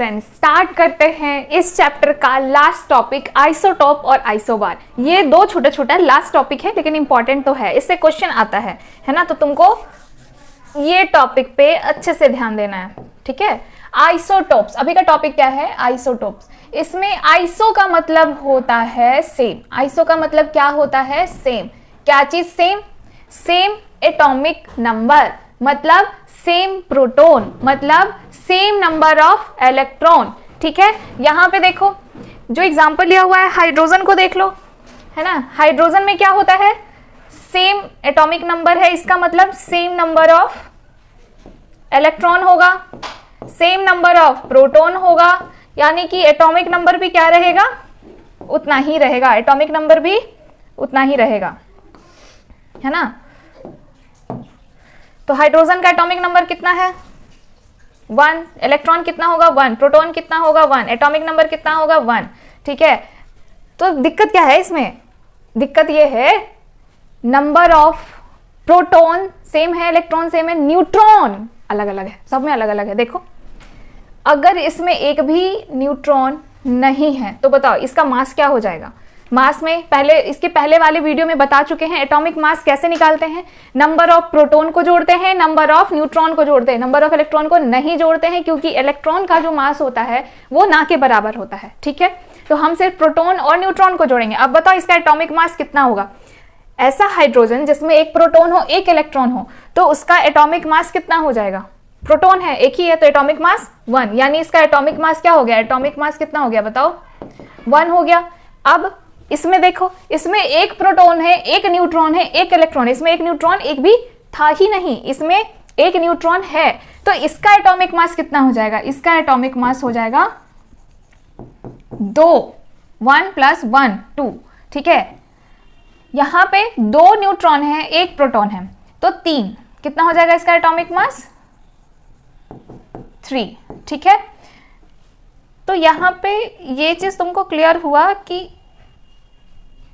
Friends, start करते हैं इस चैप्टर का लास्ट टॉपिक आइसोटोप और आइसोबार। ये दो छोटे छोटे लास्ट टॉपिक है लेकिन इंपॉर्टेंट तो है, इससे क्वेश्चन आता है ना, तो तुमको ये टॉपिक पे अच्छे से ध्यान देना है, ठीक है। आइसोटोप्स, अभी का टॉपिक क्या है? आइसोटोप्स। इसमें आइसो का मतलब होता है सेम। आइसो का मतलब क्या होता है? सेम। क्या चीज सेम? सेम एटॉमिक नंबर, मतलब सेम प्रोटॉन, मतलब सेम नंबर ऑफ इलेक्ट्रॉन, ठीक है। यहां पे देखो जो एग्जांपल लिया हुआ है, हाइड्रोजन को देख लो, है ना। हाइड्रोजन में क्या होता है? सेम एटॉमिक नंबर है, इसका मतलब सेम नंबर ऑफ इलेक्ट्रॉन होगा, सेम नंबर ऑफ प्रोटॉन होगा, यानी कि एटॉमिक नंबर भी क्या रहेगा? उतना ही रहेगा। एटॉमिक नंबर भी उतना ही रहेगा, है ना। तो हाइड्रोजन का एटॉमिक नंबर कितना है? 1। इलेक्ट्रॉन कितना होगा? 1। प्रोटॉन कितना होगा? 1। एटॉमिक नंबर कितना होगा? 1, ठीक है। तो दिक्कत क्या है इसमें? दिक्कत ये है नंबर ऑफ प्रोटॉन सेम है, इलेक्ट्रॉन सेम है, न्यूट्रॉन अलग अलग है, सब में अलग अलग है। देखो अगर इसमें एक भी न्यूट्रॉन नहीं है तो बताओ इसका मास क्या हो जाएगा? मास में इसके पहले वाले वीडियो में बता चुके हैं एटॉमिक मास कैसे निकालते हैं। नंबर ऑफ प्रोटॉन को जोड़ते हैं, नंबर ऑफ न्यूट्रॉन को जोड़ते हैं, नंबर ऑफ इलेक्ट्रॉन को नहीं जोड़ते हैं, क्योंकि इलेक्ट्रॉन का जो मास होता है वो ना के बराबर होता है, ठीक है। तो हम सिर्फ प्रोटॉन और न्यूट्रॉन को जोड़ेंगे। अब बताओ इसका एटॉमिक मास कितना होगा? ऐसा हाइड्रोजन जिसमें एक प्रोटॉन हो एक इलेक्ट्रॉन हो तो उसका एटॉमिक मास कितना हो जाएगा? प्रोटॉन है एक ही है तो एटॉमिक मास 1, यानी इसका एटॉमिक मास क्या हो गया? एटॉमिक मास कितना हो गया बताओ? 1 हो गया। अब इसमें देखो, इसमें एक प्रोटॉन है, एक न्यूट्रॉन है, एक इलेक्ट्रॉन, इसमें एक न्यूट्रॉन एक भी था ही नहीं, इसमें एक न्यूट्रॉन है, तो इसका एटॉमिक मास कितना हो जाएगा? इसका एटॉमिक मास हो जाएगा 2, 1 + 1 2, ठीक है। यहां पे 2 न्यूट्रॉन है, एक प्रोटॉन है, तो 3। कितना हो जाएगा इसका एटॉमिक मास? 3, ठीक है। तो यहां पे ये चीज तुमको क्लियर हुआ कि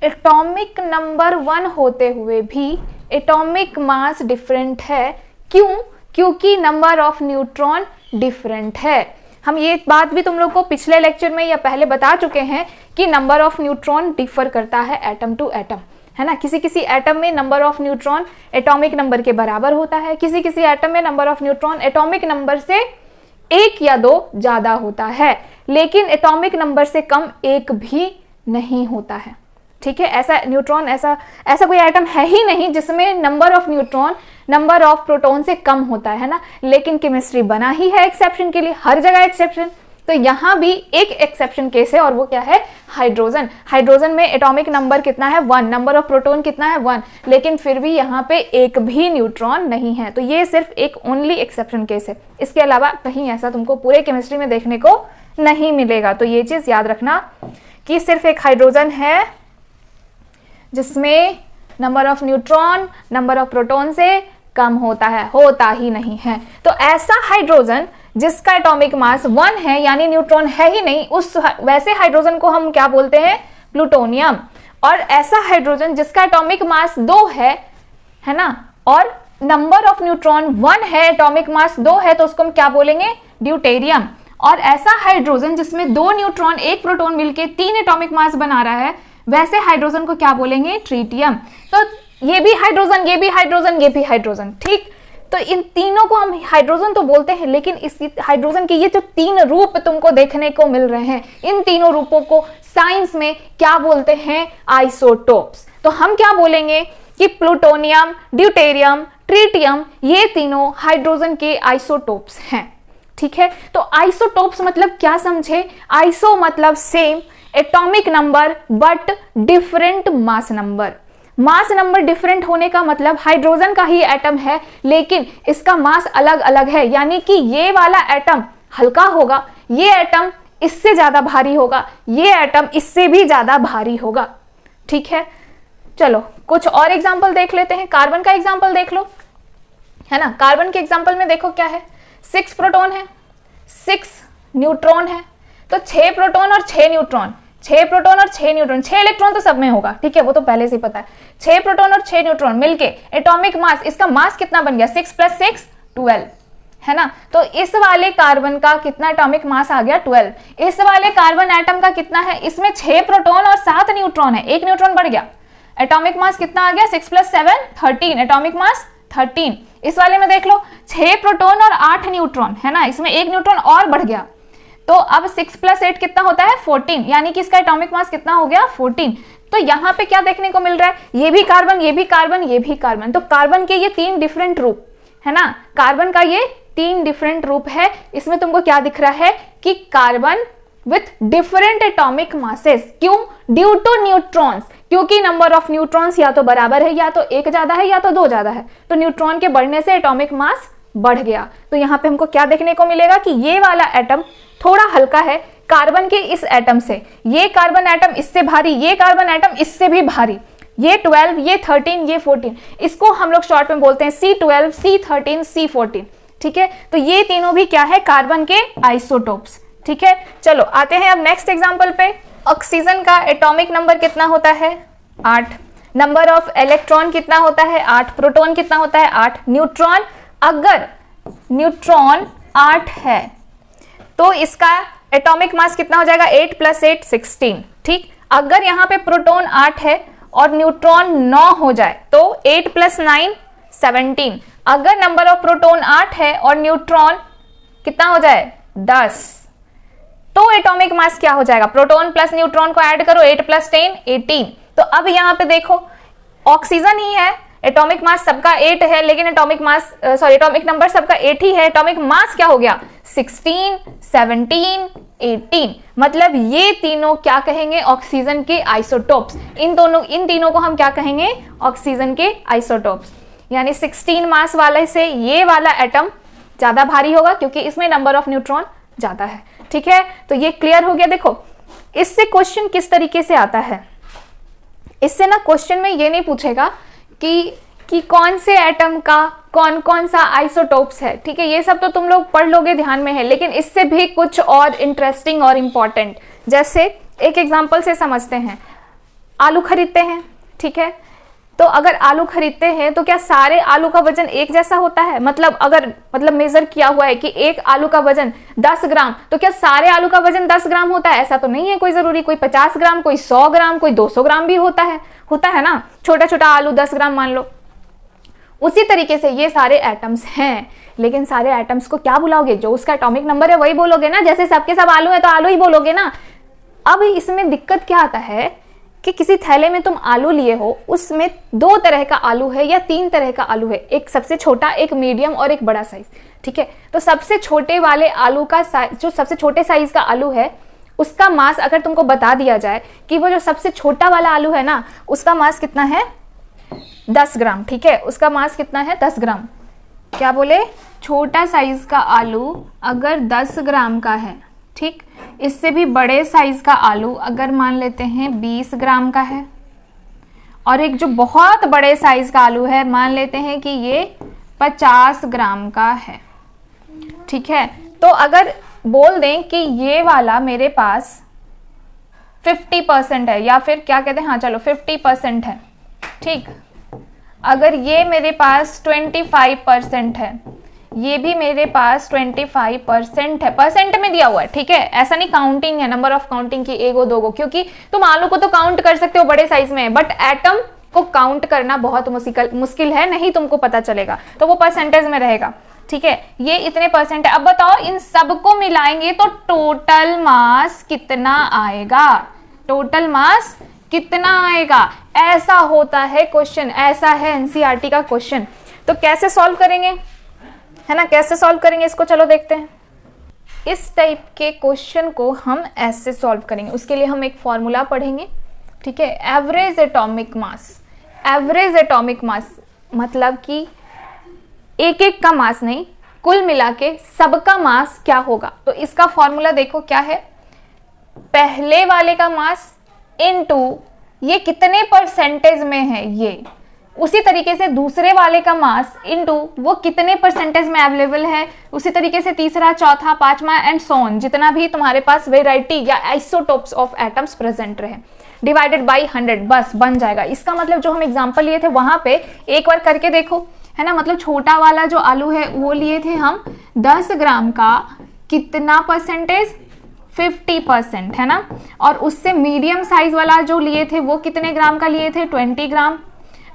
एटॉमिक नंबर 1 होते हुए भी एटॉमिक मास डिफरेंट है। क्यों? क्योंकि नंबर ऑफ न्यूट्रॉन डिफरेंट है। हम ये बात भी तुम लोग को पिछले लेक्चर में या पहले बता चुके हैं कि नंबर ऑफ न्यूट्रॉन डिफर करता है एटम टू एटम, है ना। किसी किसी एटम में number of neutron atomic number के बराबर होता है, किसी किसी एटम में number of neutron atomic number से 1 या 2 ज्यादा होता है, लेकिन एटॉमिक नंबर से कम 1 भी नहीं होता है, ठीक है। ऐसा न्यूट्रॉन ऐसा कोई एटम है ही नहीं जिसमें number of neutron number of proton से कम होता है ना। लेकिन केमिस्ट्री बना ही है एक्सेप्शन के लिए, हर जगह एक्सेप्शन। तो यहां भी एक एक्सेप्शन केस है और वो क्या है? हाइड्रोजन। हाइड्रोजन में एटॉमिक नंबर कितना है? 1। नंबर ऑफ प्रोटॉन कितना है? 1, लेकिन फिर भी यहाँ पे एक भी न्यूट्रॉन नहीं है। तो ये सिर्फ एक ओनली एक्सेप्शन केस है, इसके अलावा कहीं ऐसा तुमको पूरे केमिस्ट्री में देखने को नहीं मिलेगा। तो ये चीज याद रखना कि सिर्फ एक हाइड्रोजन है जिसमें number of neutron number of proton से कम होता है, होता ही नहीं है। तो ऐसा हाइड्रोजन जिसका एटॉमिक मास 1 है, यानी न्यूट्रॉन है ही नहीं, उस वैसे हाइड्रोजन को हम क्या बोलते हैं? प्लूटोनियम। और ऐसा हाइड्रोजन जिसका एटॉमिक मास 2 है ना, और नंबर ऑफ न्यूट्रॉन 1 है, एटॉमिक मास 2 है, तो उसको हम क्या बोलेंगे? ड्यूटेरियम। और ऐसा हाइड्रोजन जिसमें 2 न्यूट्रॉन 1 प्रोटॉन मिलके 3 एटॉमिक मास बना रहा है, वैसे हाइड्रोजन को क्या बोलेंगे? ट्रीटियम। तो ये भी हाइड्रोजन, ये भी हाइड्रोजन, ये भी हाइड्रोजन, ठीक। तो इन तीनों को हम हाइड्रोजन तो बोलते हैं, लेकिन इस हाइड्रोजन के ये जो 3 रूप तुमको देखने को मिल रहे हैं, इन तीनों रूपों को साइंस में क्या बोलते हैं? आइसोटोप्स। तो हम क्या बोलेंगे कि प्लूटोनियम, ड्यूटेरियम, ट्रीटियम, ये तीनों हाइड्रोजन के आइसोटोप्स हैं, ठीक है। तो आइसोटोप्स मतलब क्या समझे? आइसो मतलब same atomic number but different mass number. Mass number different होने का मतलब हाइड्रोजन का ही एटम है लेकिन इसका मास अलग अलग है, यानी कि ये वाला एटम हल्का होगा, ये एटम इससे ज्यादा भारी होगा, ये एटम इससे भी ज्यादा भारी होगा, ठीक है। चलो कुछ और एग्जांपल देख लेते हैं। कार्बन का एग्जांपल देख लो, है ना। कार्बन के एग्जांपल में देखो क्या है? 6 प्रोटॉन है, 6 न्यूट्रॉन है, तो 6 प्रोटॉन और 6 न्यूट्रॉन, 6 प्रोटॉन और 6 न्यूट्रॉन, 6 इलेक्ट्रॉन तो सब में होगा, ठीक है, वो तो पहले से ही पता है। 6 प्रोटॉन और 6 न्यूट्रॉन मिलके एटॉमिक मास, इसका मास कितना बन गया? 6 + 6 12, है ना। तो इस वाले कार्बन का कितना एटॉमिक मास आ गया 12। इस वाले कार्बन एटम का कितना है, इसमें 6 प्रोटॉन और 7 न्यूट्रॉन है, 1 न्यूट्रॉन बढ़ गया। एटॉमिक मास कितना आ गया, 6 + 7 13, एटॉमिक मास 13। इस वाले में देख लो 6 प्रोटॉन और 8 न्यूट्रॉन है ना, इसमें 1 न्यूट्रॉन और बढ़ गया। तो अब 6 + 8 कितना होता है 14, यानी कि इसका एटॉमिक मास कितना हो गया 14। तो यहाँ पे क्या देखने को मिल रहा है, ये भी कार्बन, ये भी कार्बन, ये भी कार्बन। तो कार्बन के ये 3 डिफरेंट रूप है ना, कार्बन का ये 3 डिफरेंट रूप है। इसमें तुमको क्या दिख रहा है कि carbon with different atomic masses. क्यों, ड्यू टू न्यूट्रॉन्स, क्योंकि नंबर ऑफ न्यूट्रॉन्स या तो बराबर है, या तो 1 ज्यादा है, या तो 2 ज्यादा है। तो न्यूट्रॉन के बढ़ने से एटॉमिक मास बढ़ गया। तो यहाँ पे हमको क्या देखने को मिलेगा कि ये वाला एटम थोड़ा हल्का है कार्बन के इस एटम से, ये कार्बन एटम इससे भारी, ये कार्बन एटम इससे भी भारी, ये 12, ये 13, ये 14। इसको हम लोग शॉर्ट में बोलते हैं C12, C13, C14। ठीक है, तो ये तीनों भी क्या है, कार्बन के आइसोटोप्स। ठीक है, चलो आते हैं अब नेक्स्ट एग्जांपल पे। ऑक्सीजन का एटॉमिक नंबर कितना होता है 8, नंबर ऑफ इलेक्ट्रॉन कितना होता है 8, प्रोटॉन कितना होता है 8, न्यूट्रॉन, अगर न्यूट्रॉन 8 है तो इसका एटॉमिक मास कितना हो जाएगा 8 + 8 16। ठीक, अगर यहाँ पे प्रोटॉन 8 है और न्यूट्रॉन 9 हो जाए तो 8 + 9 17। अगर नंबर ऑफ प्रोटॉन 8 है और न्यूट्रॉन कितना हो जाए 10, तो एटॉमिक मास क्या हो जाएगा, प्रोटॉन प्लस न्यूट्रॉन को ऐड करो, 8 + 10 18। तो अब यहाँ पे देखो ऑक्सीजन ही है, एटॉमिक मास सबका 8 है, लेकिन एटॉमिक नंबर सबका 8 ही है, एटॉमिक मास क्या हो गया 16 17 18। मतलब ये तीनों क्या कहेंगे, ऑक्सीजन के आइसोटोप्स। इन तीनों को हम क्या कहेंगे, ऑक्सीजन के आइसोटोप्स। यानी 16 मास वाले से ये वाला एटम ज्यादा भारी होगा क्योंकि इसमें नंबर ऑफ न्यूट्रॉन ज्यादा है। ठीक है, तो ये क्लियर हो गया। देखो इससे क्वेश्चन किस तरीके से आता है, इससे ना क्वेश्चन में ये नहीं पूछेगा कि कौन से एटम का कौन कौन सा आइसोटोप्स है। ठीक है, ये सब तो तुम लोग पढ़ लोगे, ध्यान में है, लेकिन इससे भी कुछ और इंटरेस्टिंग और इंपॉर्टेंट, जैसे एक एग्जांपल से समझते हैं। आलू खरीदते हैं, ठीक है, तो अगर आलू खरीदते हैं तो क्या सारे आलू का वजन एक जैसा होता है, मतलब मेजर किया हुआ है कि एक आलू का वजन 10 ग्राम, तो क्या सारे आलू का वजन 10 ग्राम होता है, ऐसा तो नहीं है कोई जरूरी, कोई 50 ग्राम, कोई 100 ग्राम, कोई 200 ग्राम भी होता है ना, छोटा छोटा आलू 10 ग्राम मान लो। उसी तरीके से ये सारे एटम्स हैं, लेकिन सारे एटम्स को क्या बुलाओगे, जो उसका एटॉमिक नंबर है वही बोलोगे ना, जैसे सबके सब आलू है तो आलू ही बोलोगे ना। अब इसमें दिक्कत क्या आता है कि किसी थैले में तुम आलू लिए हो, उसमें 2 तरह का आलू है या 3 तरह का आलू है, एक सबसे छोटा, एक मीडियम और एक बड़ा साइज। ठीक है, तो सबसे छोटे वाले आलू का जो सबसे छोटे साइज का आलू है उसका मास अगर तुमको बता दिया जाए कि वो जो सबसे छोटा वाला आलू है ना उसका मास कितना है 10 ग्राम। ठीक है, उसका मास कितना है 10 ग्राम। क्या बोले, छोटा साइज का आलू अगर 10 ग्राम का है, ठीक, इससे भी बड़े साइज का आलू अगर मान लेते हैं 20 ग्राम का है, और एक जो बहुत बड़े साइज का आलू है मान लेते हैं कि ये 50 ग्राम का है। ठीक है, तो अगर बोल दें कि ये वाला मेरे पास 50% है, या फिर क्या कहते हैं, हाँ चलो 50% है, ठीक, अगर ये मेरे पास 25% है, ये भी मेरे पास 25% है, परसेंट में दिया हुआ है। ठीक है, ऐसा नहीं काउंटिंग है, नंबर ऑफ काउंटिंग की 1 2 गो, क्योंकि तुम आलू को तो काउंट कर सकते हो बड़े साइज में, बट एटम को काउंट करना बहुत मुश्किल है, नहीं तुमको पता चलेगा, तो वो परसेंटेज में रहेगा। ठीक है, ये इतने परसेंट है। अब बताओ इन सबको मिलाएंगे तो टोटल मास कितना आएगा, टोटल मास कितना आएगा, ऐसा होता है क्वेश्चन, ऐसा है एनसीईआरटी का क्वेश्चन। तो कैसे सॉल्व करेंगे, है ना, कैसे सॉल्व करेंगे इसको, चलो देखते हैं। इस टाइप के क्वेश्चन को हम ऐसे सॉल्व करेंगे, उसके लिए हम एक फॉर्मूला पढ़ेंगे। ठीक है, एवरेज एटॉमिक मास। एवरेज एटॉमिक मास मतलब कि एक एक का मास नहीं, कुल मिला के सबका मास क्या होगा। तो इसका फॉर्मूला देखो क्या है, पहले वाले का मास इनटू ये कितने परसेंटेज में है ये, उसी तरीके से दूसरे वाले का मास इनटू वो कितने परसेंटेज में अवेलेबल है, उसी तरीके से तीसरा, चौथा, पांचवा एंड सो ऑन, जितना भी तुम्हारे पास वेराइटी या आइसोटोप्स ऑफ एटम्स प्रेजेंट रहे, डिवाइडेड बाय 100, बस बन जाएगा। इसका मतलब जो हम एग्जांपल लिए थे वहां पे एक बार करके देखो, है ना, मतलब छोटा वाला जो आलू है वो लिए थे हम 10 ग्राम का, कितना परसेंटेज, 50%, है ना। और उससे मीडियम साइज वाला जो लिए थे वो कितने ग्राम का लिए थे, 20 ग्राम।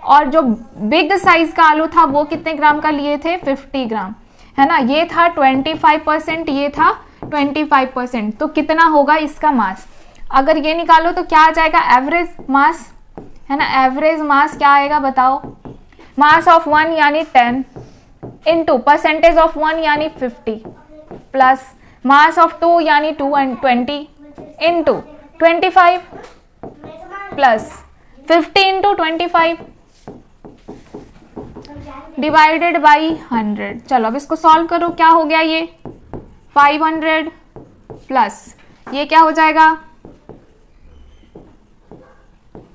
और जो बिग साइज का आलू था वो कितने ग्राम का लिए थे, 50 ग्राम, है ना। ये था 25%, ये था 25%। तो कितना होगा इसका मास, अगर ये निकालो तो क्या आ जाएगा, एवरेज मास, है ना। एवरेज मास क्या आएगा बताओ, मास ऑफ 1 यानी 10 इंटू परसेंटेज ऑफ 1 यानी 50 प्लस मास ऑफ 2 यानी 220 into 25 plus 50 into 25 divided by 100। चलो अब इसको सॉल्व करो, क्या हो गया ये 500 प्लस ये क्या हो जाएगा,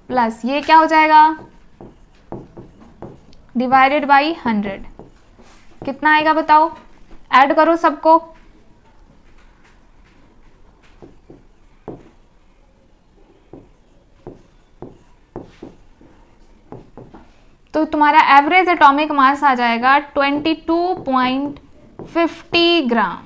प्लस ये क्या हो जाएगा, डिवाइडेड बाई 100, कितना आएगा बताओ, ऐड करो सबको। तो तुम्हारा एवरेज एटॉमिक मास आ जाएगा 22.50 ग्राम।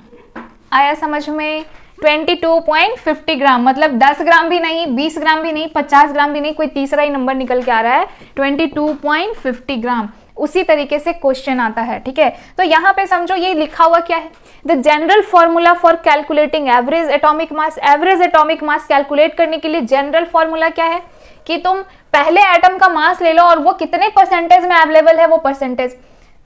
आया समझ में, 22.50 ग्राम, मतलब 10 ग्राम भी नहीं, 20 ग्राम भी नहीं, 50 ग्राम भी नहीं, कोई तीसरा ही नंबर निकल के आ रहा है, 22.50 ग्राम। उसी तरीके से क्वेश्चन आता है, ठीक है। तो यहाँ पे समझो ये लिखा हुआ क्या है, the general formula for calculating average atomic mass. Average atomic mass calculate करने के लिए जनरल फॉर्मूला क्या है कि तुम पहले एटम का मास ले लो और वो कितने परसेंटेज में अवेलेबल है वो परसेंटेज,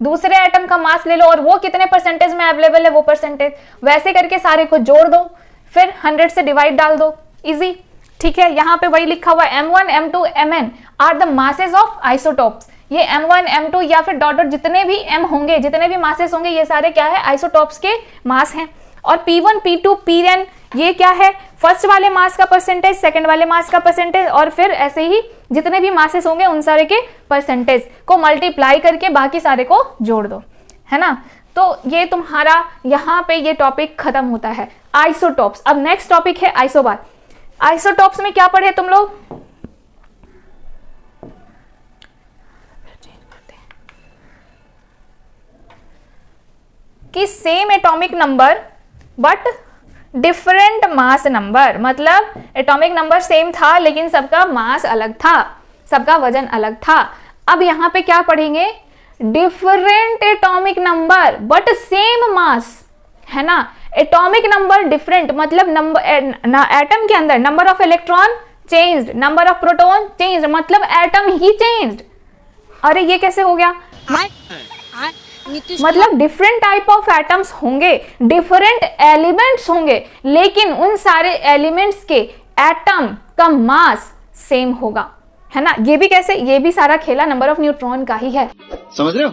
दूसरे एटम का मास ले लो और वो कितने परसेंटेज में अवेलेबल है वो परसेंटेज, वैसे करके सारे को जोड़ दो, फिर 100 से डिवाइड डाल दो, इजी, ठीक है। यहाँ पे वही लिखा हुआ है, M1 M2 Mn are the masses of isotopes. ये M1 M2 या फिर डॉट डॉट जितने भी M होंगे, जितने भी मासेस होंगे, ये सारे क्या है, आइसोटोप्स के मास हैं। और P1 P2 Pn ये क्या है, फर्स्ट वाले मास का परसेंटेज, सेकंड वाले मास का परसेंटेज, और फिर ऐसे ही जितने भी मासेस होंगे उन सारे के परसेंटेज को मल्टीप्लाई करके बाकी सारे को जोड़ दो, है ना। तो ये तुम्हारा यहाँ पे ये टॉपिक खत्म होता है, आइसोटोप्स। अब नेक्स्ट टॉपिक है आइसोबार। आइसोटोप्स में क्या पढ़े तुम लोग, कि same atomic number but different mass number, मतलब एटॉमिक नंबर सेम था लेकिन सबका मास अलग था, सबका वजन अलग था। अब यहाँ पे क्या पढ़ेंगे, different atomic number but same mass, है ना। एटॉमिक नंबर डिफरेंट मतलब नंबर एटम के अंदर number of electron changed, number of proton changed, मतलब एटम ही चेंज्ड। अरे ये कैसे हो गया, मतलब डिफरेंट टाइप ऑफ एटम्स होंगे, डिफरेंट एलिमेंट्स होंगे, लेकिन उन सारे एलिमेंट्स के एटम का मास सेम होगा, है ना। ये भी कैसे, ये भी सारा खेला नंबर ऑफ न्यूट्रॉन का ही है, समझ रहे हो,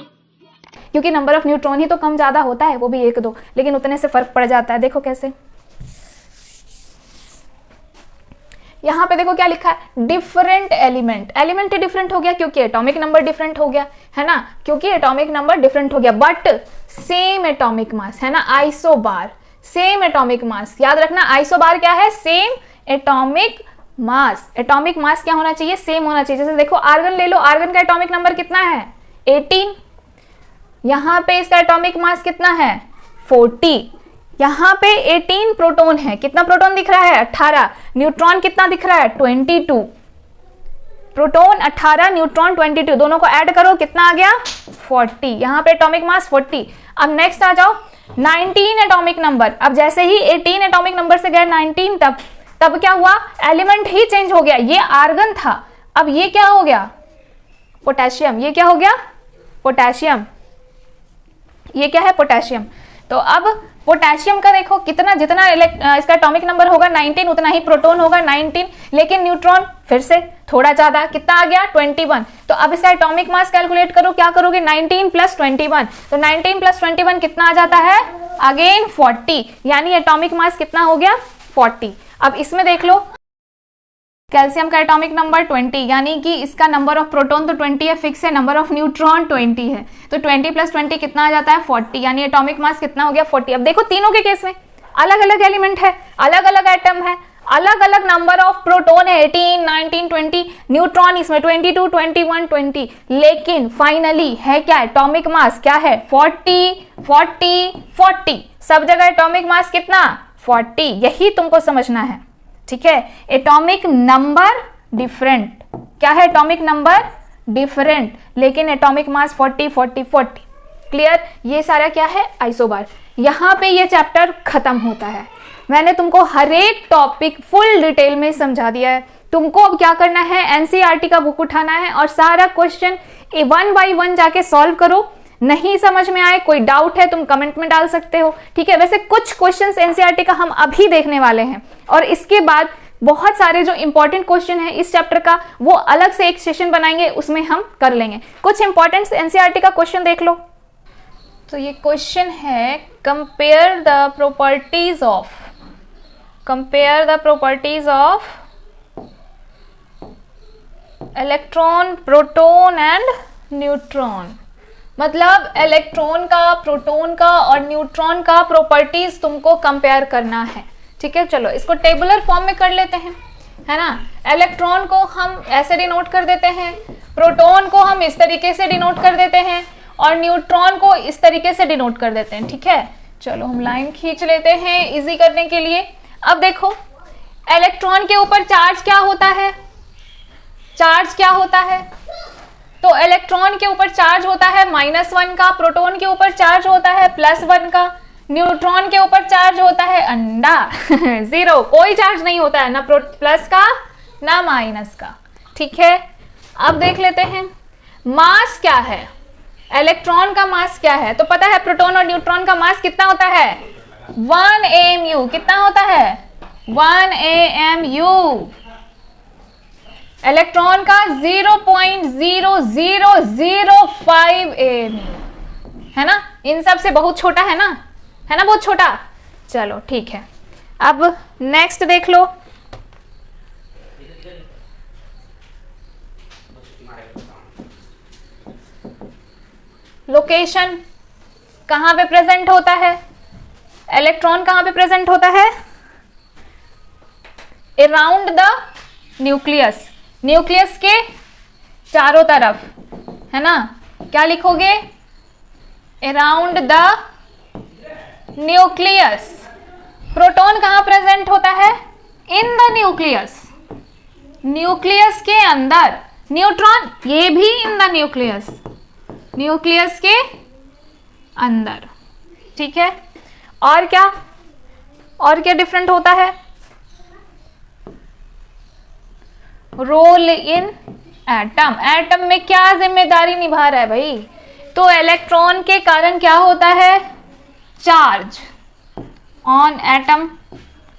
क्योंकि नंबर ऑफ न्यूट्रॉन ही तो कम ज्यादा होता है, वो भी 1-2, लेकिन उतने से फर्क पड़ जाता है। देखो कैसे, यहाँ पे देखो क्या लिखा है, डिफरेंट एलिमेंट, एलिमेंट डिफरेंट हो गया क्योंकि एटॉमिक नंबर डिफरेंट हो गया, है ना, क्योंकि एटॉमिक नंबर डिफरेंट हो गया, बट सेम एटॉमिक मास, है ना। आइसोबार सेम एटॉमिक मास, याद रखना आइसोबार क्या है, same atomic mass. Atomic mass क्या होना चाहिए, सेम होना चाहिए। जैसे देखो आर्गन ले लो, आर्गन का एटॉमिक नंबर कितना है, 18, यहाँ पे इसका एटॉमिक मास कितना है, 40, यहाँ पे 18 प्रोटॉन है, कितना प्रोटॉन दिख रहा है, 18, न्यूट्रॉन कितना दिख रहा है, 22, प्रोटॉन 18, न्यूट्रॉन 22, दोनों को ऐड करो कितना आ गया, 40, यहाँ पे एटॉमिक मास 40। अब नेक्स्ट आ जाओ 19 एटॉमिक नंबर। अब जैसे ही 18 एटॉमिक नंबर से गए 19, तब क्या हुआ, एलिमेंट ही चेंज हो गया, ये आर्गन था, अब ये क्या हो गया, पोटेशियम, ये क्या हो गया, पोटेशियम, ये क्या है, पोटेशियम। तो अब पोटेशियम का देखो कितना, जितना इसका एटॉमिक नंबर होगा 19 उतना ही प्रोटॉन होगा 19, लेकिन न्यूट्रॉन फिर से थोड़ा ज्यादा, कितना आ गया, 21। तो अब इसका एटॉमिक मास कैलकुलेट करो, क्या करोगे, 19 + 21, तो 19 + 21 कितना आ जाता है, अगेन 40, यानी एटॉमिक मास कितना हो गया, 40। अब इसमें देख लो कैल्शियम का एटॉमिक नंबर 20, यानी कि इसका नंबर ऑफ प्रोटॉन तो 20 है, फिक्स है, नंबर ऑफ न्यूट्रॉन 20 है, तो 20 + 20 कितना आ जाता है, 40, यानी एटॉमिक मास कितना हो गया, 40। अब देखो तीनों के केस में अलग अलग एलिमेंट है, अलग अलग एटम है, अलग अलग नंबर ऑफ प्रोटॉन है 18, 19, 20, न्यूट्रॉन इसमें 22, 21, 20, लेकिन फाइनली है क्या, एटॉमिक मास क्या है 40, 40, 40, सब जगह एटॉमिक मास कितना 40, यही तुमको समझना है, ठीक है। एटॉमिक नंबर डिफरेंट, क्या है एटॉमिक नंबर डिफरेंट, लेकिन एटॉमिक मास 40, 40, 40, क्लियर। ये सारा क्या है आइसोबार। यहाँ पे ये चैप्टर खत्म होता है। मैंने तुमको हर एक टॉपिक फुल डिटेल में समझा दिया है। तुमको अब क्या करना है, एनसीईआरटी का बुक उठाना है और सारा क्वेश्चन 1 बाय 1 जाके सॉल्व करो। नहीं समझ में आए, कोई डाउट है, तुम कमेंट में डाल सकते हो, ठीक है। वैसे कुछ क्वेश्चंस एनसीईआरटी का हम अभी देखने वाले हैं और इसके बाद बहुत सारे जो इंपॉर्टेंट क्वेश्चन है इस चैप्टर का वो अलग से एक सेशन बनाएंगे, उसमें हम कर लेंगे। कुछ इंपॉर्टेंट एनसीईआरटी का क्वेश्चन देख लो। तो ये क्वेश्चन है, compare the properties of electron, proton and neutron. मतलब इलेक्ट्रॉन का, प्रोटॉन का और न्यूट्रॉन का प्रॉपर्टीज तुमको कंपेयर करना है, ठीक है। चलो इसको टेबुलर फॉर्म में कर लेते हैं, है ना। इलेक्ट्रॉन को हम ऐसे डिनोट कर देते हैं, प्रोटॉन को हम इस तरीके से डिनोट कर देते हैं और न्यूट्रॉन को इस तरीके से डिनोट कर देते हैं, ठीक है। चलो हम लाइन खींच लेते हैं इजी करने के लिए। अब देखो इलेक्ट्रॉन के ऊपर चार्ज क्या होता है, चार्ज क्या होता है, तो इलेक्ट्रॉन के ऊपर चार्ज होता है -1 का, प्रोटॉन के ऊपर चार्ज होता है +1 का, न्यूट्रॉन के ऊपर चार्ज होता है अंडा 0, कोई चार्ज नहीं होता है, ना प्लस का ना माइनस का, ठीक है। अब देख लेते हैं मास क्या है, इलेक्ट्रॉन का मास क्या है। तो पता है प्रोटॉन और न्यूट्रॉन का मास कितना होता है 1 AMU, कितना होता है 1 AMU। इलेक्ट्रॉन का 0.0005 AMU, है ना। इन सब से बहुत छोटा है ना, है ना, बहुत छोटा। चलो ठीक है, अब नेक्स्ट देख लो। लोकेशन कहां पे प्रेजेंट होता है, इलेक्ट्रॉन कहां पे प्रेजेंट होता है, अराउंड द न्यूक्लियस, न्यूक्लियस के चारों तरफ, है ना। क्या लिखोगे, अराउंड द न्यूक्लियस। प्रोटॉन कहां प्रेजेंट होता है, इन द न्यूक्लियस, न्यूक्लियस के अंदर। न्यूट्रॉन ये भी इन द न्यूक्लियस, न्यूक्लियस के अंदर, ठीक है। और क्या डिफरेंट होता है, रोल इन एटम, एटम में क्या जिम्मेदारी निभा रहा है भाई, तो इलेक्ट्रॉन के कारण क्या होता है चार्ज ऑन एटम।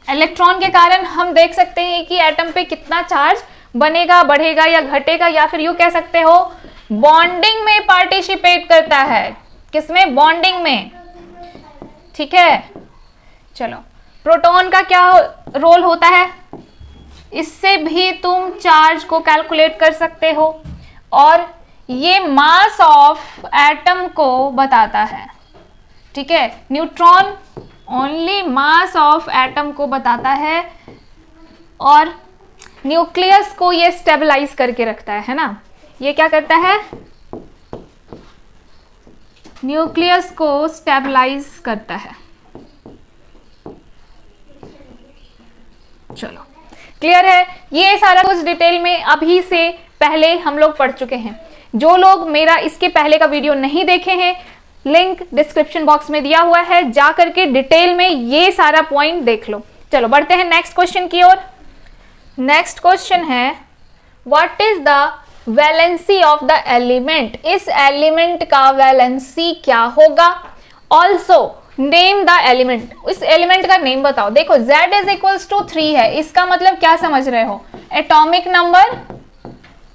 इलेक्ट्रॉन के कारण हम देख सकते हैं कि एटम पे कितना चार्ज बनेगा, बढ़ेगा या घटेगा, या फिर यूं कह सकते हो बॉन्डिंग में पार्टिसिपेट करता है, किसमें, बॉन्डिंग में, ठीक है। चलो प्रोटॉन का क्या रोल होता है, इससे भी तुम चार्ज को कैलकुलेट कर सकते हो और ये मास ऑफ एटम को बताता है, ठीक है। Neutron only mass of atom को बताता है और न्यूक्लियस को ये स्टेबलाइज करके रखता है ना। ये क्या करता है, न्यूक्लियस को स्टेबलाइज करता है। चलो क्लियर है, ये सारा कुछ डिटेल में अभी से पहले हम लोग पढ़ चुके हैं। जो लोग मेरा इसके पहले का वीडियो नहीं देखे हैं, लिंक डिस्क्रिप्शन बॉक्स में दिया हुआ है, जा करके डिटेल में ये सारा पॉइंट देख लो। चलो बढ़ते हैं नेक्स्ट क्वेश्चन की ओर। नेक्स्ट क्वेश्चन है, what is the valency of the element, इस एलिमेंट का वैलेंसी क्या होगा। ऑल्सो नेम द एलिमेंट, इस एलिमेंट का नेम बताओ। देखो Z इज इक्वल्स टू 3 है, इसका मतलब क्या समझ रहे हो, एटॉमिक नंबर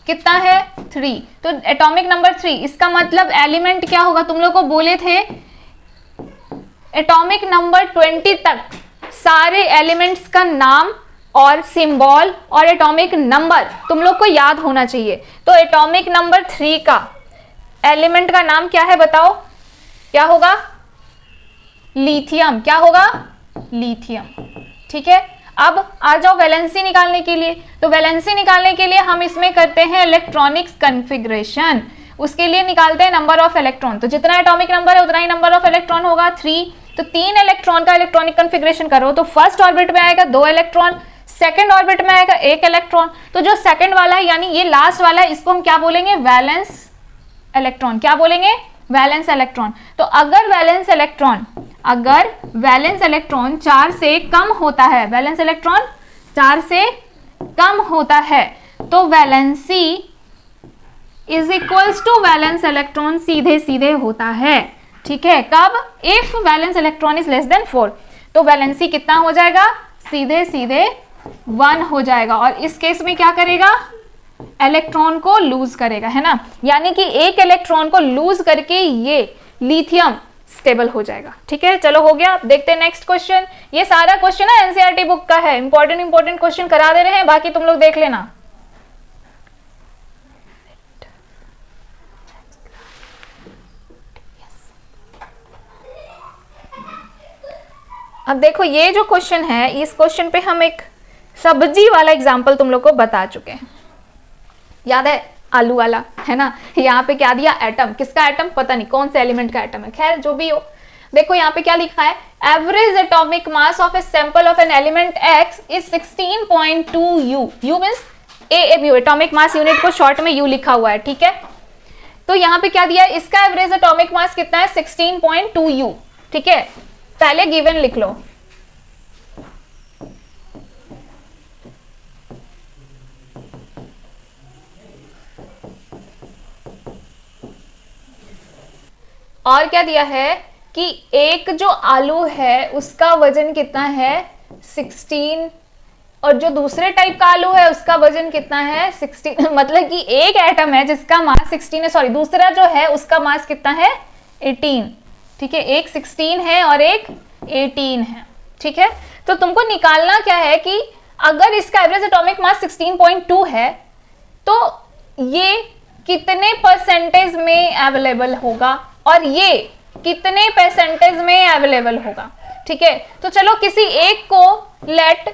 कितना है 3, तो एटॉमिक नंबर 3, इसका मतलब एलिमेंट क्या होगा। तुम लोग को बोले थे एटॉमिक नंबर 20 तक सारे एलिमेंट्स का नाम और सिंबल और एटॉमिक नंबर तुम लोग को याद होना चाहिए। तो एटॉमिक नंबर 3 का एलिमेंट का नाम क्या है बताओ, क्या होगा, लिथियम। क्या होगा, लिथियम, ठीक है। अब आ जाओ वैलेंसी निकालने के लिए। तो वैलेंसी निकालने के लिए हम इसमें करते हैं इलेक्ट्रॉनिक्स कन्फिग्रेशन। उसके लिए निकालते हैं नंबर ऑफ इलेक्ट्रॉन। तो जितना एटॉमिक नंबर है उतना ही नंबर ऑफ इलेक्ट्रॉन होगा 3। तो 3 इलेक्ट्रॉन का इलेक्ट्रॉनिक कन्फिग्रेशन करो तो फर्स्ट ऑर्बिट में आएगा 2 इलेक्ट्रॉन, सेकंड ऑर्बिट में आएगा 1 इलेक्ट्रॉन। तो जो सेकंड वाला है यानी ये लास्ट वाला है, इसको हम क्या बोलेंगे? Valence electron. क्या बोलेंगे? Valence electron. तो अगर वैलेंस इलेक्ट्रॉन 4 से कम होता है, वैलेंस इलेक्ट्रॉन 4 से कम होता है, तो valency is equals to valence electron सीधे सीधे होता है। ठीक है, कब? If valence electron is less than 4, तो वैलेंसी कितना हो जाएगा? सीधे सीधे 1 हो जाएगा। और इस केस में क्या करेगा? इलेक्ट्रॉन को लूज करेगा, है ना। यानी कि एक इलेक्ट्रॉन को लूज करके ये लिथियम स्टेबल हो जाएगा। ठीक है, चलो हो गया। देखते हैं नेक्स्ट क्वेश्चन। ये सारा क्वेश्चन है एनसीईआरटी बुक का है, इंपॉर्टेंट क्वेश्चन करा दे रहे हैं, बाकी तुम लोग देख लेना। अब देखो ये जो क्वेश्चन है, इस क्वेश्चन पे हम एक सब्जी वाला एग्जाम्पल तुम लोग को बता चुके हैं, याद है? आलू वाला, है ना। यहाँ पे क्या दिया? एटम। किसका एटम? पता नहीं कौन से एलिमेंट का एटम है, खैर जो भी हो। देखो यहाँ पे क्या लिखा है? Average atomic mass of a sample of an element x is 16.2 you. You means AMU, atomic mass unit को शॉर्ट में यू लिखा हुआ है। ठीक है, तो यहाँ पे क्या दिया है? इसका एवरेज एटॉमिक मास कितना है? 16.2 यू। ठीक है, पहले गिवन लिख लो। और क्या दिया है कि एक जो आलू है उसका वजन कितना है? 16, और जो दूसरे टाइप का आलू है उसका वजन कितना है? 16। मतलब कि एक एटम है जिसका मास 16 है, सॉरी दूसरा जो है उसका मास कितना है? 18। ठीक है, एक 16 है और एक 18 है। ठीक है, तो तुमको निकालना क्या है कि अगर इसका एवरेज एटॉमिक मास 16.2 है तो ये कितने परसेंटेज में अवेलेबल होगा और ये कितने परसेंटेज में अवेलेबल होगा। ठीक है, तो चलो किसी एक को let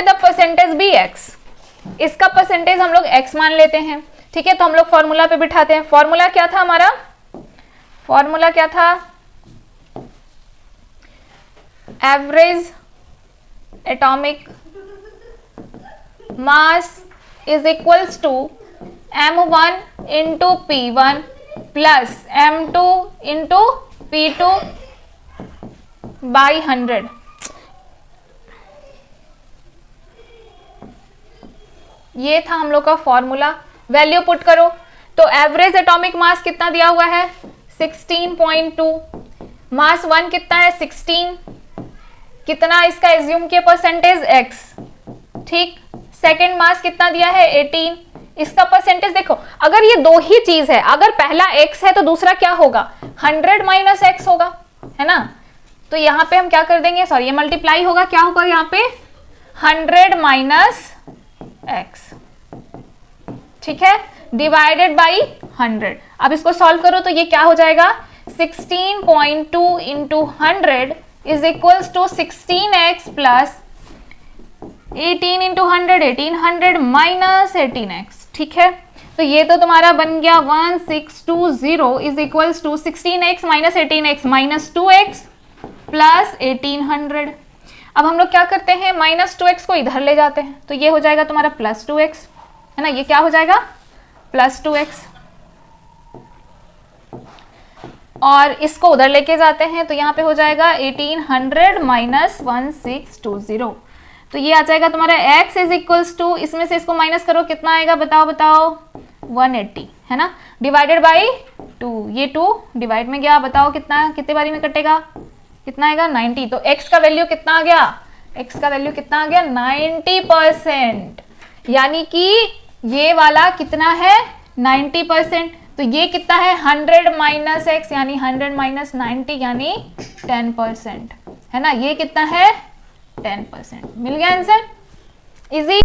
the percentage be x. इसका परसेंटेज हम लोग x मान लेते हैं। ठीक है, तो हम लोग फॉर्मूला पे बिठाते हैं। फॉर्मूला क्या था हमारा? फॉर्मूला क्या था? Average atomic mass is equals to m1 into P1 plus m2 into P2 by 100। ये था हम लोग का फॉर्मूला। वैल्यू पुट करो तो एवरेज एटॉमिक मास कितना दिया हुआ है? 16.2। मास 1 कितना है? 16। कितना इसका एज्यूम किया परसेंटेज? x। ठीक, सेकंड मास कितना दिया है? 18। इसका परसेंटेज देखो, अगर ये दो ही चीज है, अगर पहला x है तो दूसरा क्या होगा? 100 माइनस x होगा, है ना। तो यहाँ पे हम क्या कर देंगे? सॉरी, ये मल्टीप्लाई होगा, क्या होगा यहाँ पे? 100 माइनस x। ठीक है, डिवाइडेड बाई 100। अब इसको सॉल्व करो तो ये क्या हो जाएगा? 16.2 into 100 is equals to 16x plus 18 into 100, 1800 minus 18x। ठीक है, तो ये तो तुम्हारा बन गया 1620 is equals to 16x minus 18x minus 2x plus 1800। अब हम लोग क्या करते हैं? माइनस 2x को इधर ले जाते हैं, तो ये हो जाएगा तुम्हारा प्लस 2x, है ना। ये क्या हो जाएगा? Plus 2x। और इसको उधर लेके जाते हैं तो यहाँ पे हो जाएगा 1800 माइनस 1620। तो ये आ जाएगा तुम्हारा x इज इक्वल्स टू, इसमें से इसको माइनस करो, कितना आएगा? बताओ बताओ। 180, है ना, डिवाइडेड बाई 2। ये 2 डिवाइड में गया, बताओ कितना, कितने बारी में कटेगा? कितना आएगा? 90। तो x का वैल्यू कितना आ गया? x का वैल्यू कितना आ गया? 90%। यानी कि ये वाला कितना है? 90%। तो ये कितना है? 100 माइनस x यानी 100 माइनस 90 यानी 10%, है ना। ये कितना है? 10%। मिल गया आंसर? इजी।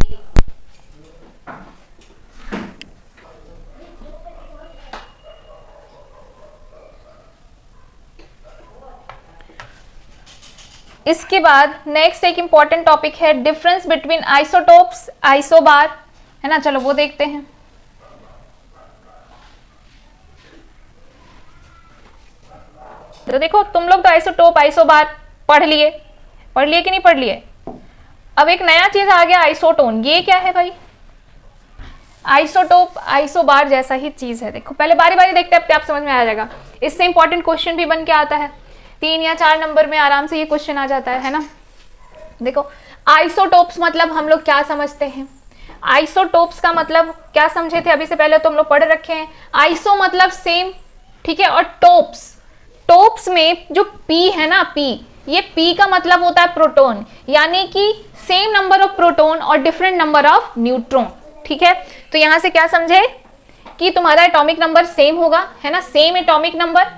इसके बाद नेक्स्ट एक इंपॉर्टेंट टॉपिक है डिफरेंस बिटवीन आइसोटोप्स, आइसोबार, है ना, चलो वो देखते हैं। तो देखो तुम लोग तो आइसोटोप आइसोबार पढ़ लिए कि नहीं पढ़ लिए। अब एक नया चीज आ गया आइसोटोन। ये क्या है भाई? आइसोटोप आइसोबार जैसा ही चीज है। देखो पहले बारी बारी देखते हैं, अपने आप समझ में आ जाएगा। इससे इंपॉर्टेंट क्वेश्चन भी बन के आता है, 3 या 4 नंबर में आराम से ये क्वेश्चन आ जाता है ना। देखो आइसोटोप्स मतलब हम लोग क्या समझते हैं? आइसोटोप्स का मतलब क्या समझे थे अभी से पहले, तो हम लोग पढ़ रखे हैं। आइसो मतलब सेम, ठीक है, और टोप्स, टोप्स में जो पी है ना, पी, ये पी का मतलब होता है प्रोटॉन, यानी कि सेम नंबर ऑफ प्रोटॉन और डिफरेंट नंबर ऑफ न्यूट्रॉन, ठीक है। तो यहां से क्या समझे कि तुम्हारा एटॉमिक नंबर सेम होगा, है ना, सेम एटॉमिक नंबर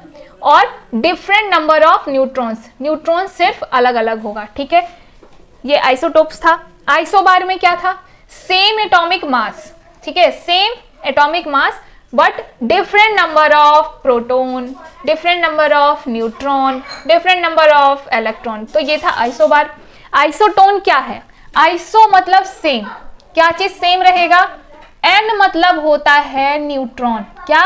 और different number of neutrons, neutron सिर्फ अलग अलग होगा, ठीक है। ये आइसोटोप्स था। आइसोबार में क्या था? सेम एटॉमिक मास, ठीक है, same atomic mass but different number of proton, different number of neutron, different number of electron. तो ये था आइसोबार। आइसोटोन क्या है? आइसो मतलब सेम, क्या चीज सेम रहेगा? एन मतलब होता है न्यूट्रॉन, क्या?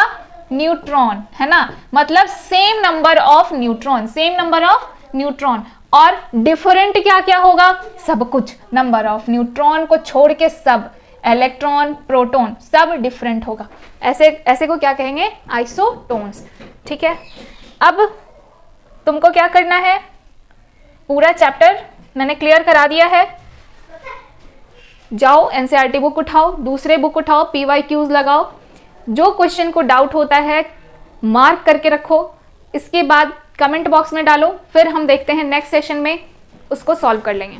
न्यूट्रॉन, है ना, मतलब same number of neutron, same number of neutron. और डिफरेंट क्या क्या होगा? सब कुछ, नंबर ऑफ न्यूट्रॉन को छोड़ के सब, इलेक्ट्रॉन, प्रोटॉन, सब डिफरेंट होगा। ऐसे को क्या कहेंगे? आइसोटोन्स, ठीक है। अब तुमको क्या करना है, पूरा चैप्टर मैंने क्लियर करा दिया है। जाओ एनसीईआरटी बुक उठाओ, दूसरे बुक उठाओ, PYQs लगाओ, जो क्वेश्चन को डाउट होता है मार्क करके रखो, इसके बाद कमेंट बॉक्स में डालो, फिर हम देखते हैं नेक्स्ट सेशन में उसको सॉल्व कर लेंगे।